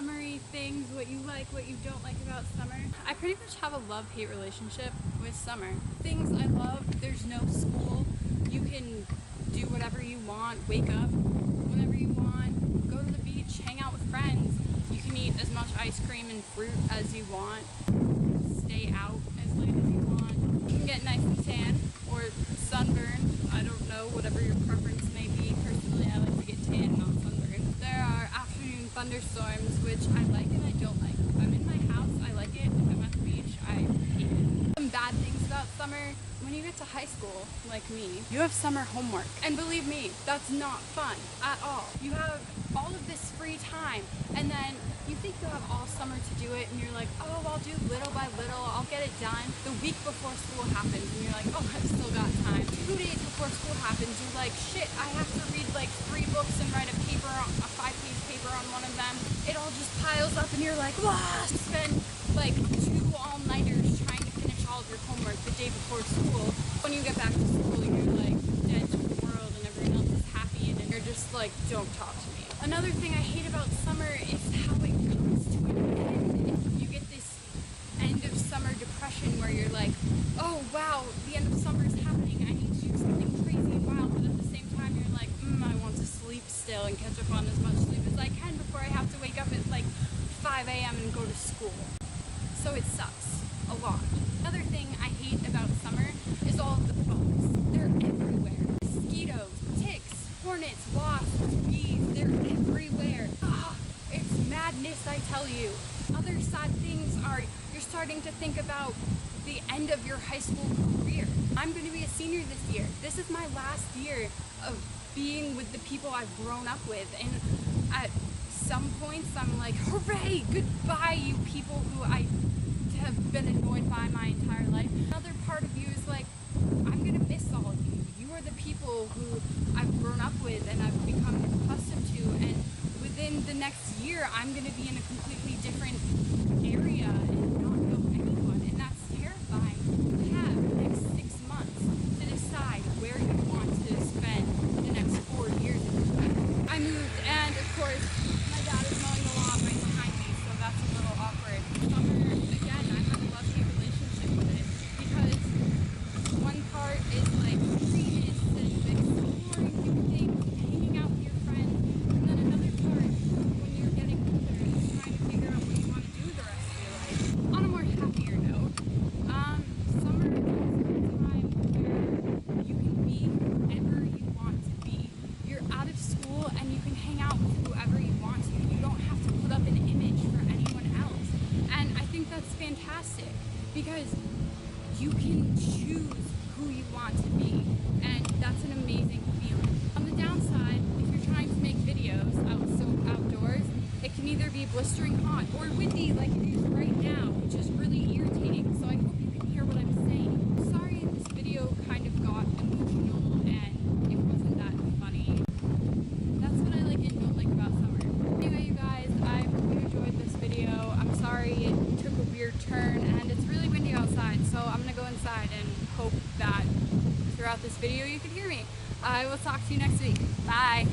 summery things, what you like, what you don't like about summer. I pretty much have a love-hate relationship with summer. Things I love, there's no school. You can do whatever you want, wake up whenever you want, go to the beach, hang out with friends. You can eat as much ice cream and fruit as you want, stay out as late as you want. You can get nice and tan or sunburn. I don't know, whatever your preference may be. Personally, I like to get tan, not sunburn. There are afternoon thunderstorms, which I like and I don't like. If I'm in my house, I like it. If I'm at the beach, I hate it. Some bad things about summer: when you get to high school, like me, you have summer homework. And believe me, that's not fun at all. You have all of this free time, and then you think you have all summer to do it, and you're like, oh, I'll do little by little, I'll get it done. The week before school happens, and you're like, oh, I've still got time. 2 days before school happens, you're like, shit, I have to read like 3 books and write a 5-page paper on one of them. It all just piles up, and you're like, wow! You spend like 2 all-nighters trying to finish all of your homework the day before school. When you get back to school, you're like dead to the world, and everyone else is happy, and you're just like, don't talk to me. Another thing I hate about summer is how it comes to an end. You get this end of summer depression where you're like, oh wow, the end of summer is happening, I need to do something crazy and wild, but at the same time you're like, I want to sleep still and catch up on as much sleep as I can before I have to wake up at like 5 a.m. and go to school. So it sucks a lot. Another thing I hate about summer is all of the bugs. They're everywhere. Mosquitoes, ticks, hornets, wasps, bees, they're everywhere. It's madness, I tell you. Other sad things are you're starting to think about the end of your high school career. I'm going to be a senior this year. This is my last year of being with the people I've grown up with, and at some points I'm like, hooray, goodbye you people who I have been annoyed by my entire life. Another part of you is like, I'm going to miss all of you. You are the people who I've grown up with and I've become accustomed to, and within the next year I'm going to be in a completely different area and not know anyone, and that's terrifying. You have the next 6 months to decide where you want to spend the next 4 years of your life. I moved, and of course my dad is mowing the lawn right behind me, so that's a little awkward. Summer, again, I have a love-hate relationship with it, because one part is like free innocence, exploring new things, hanging out with your friends, and then another part, when you're getting older, is trying to figure out what you want to do the rest of your life. On a more happier note, summer is a time where you can be whoever you want to be. You're out of school and you can hang out with whoever you want to. You don't have to put up an image for anyone else. And I think that's fantastic, because you can choose who you want to be, and that's an amazing feeling. On the downside, if you're trying to make videos outdoors, it can either be blistering hot or windy like it is right now, which is really irritating, so I hope you can hear what I'm saying. Sorry this video kind of got emotional and it wasn't that funny. That's what I like and don't like about summer. Anyway, you guys, I hope you enjoyed this video. I'm sorry it took a weird turn, and it's really windy outside, so I'm gonna go inside and hope that throughout this video you could hear me. I will talk to you next week. Bye!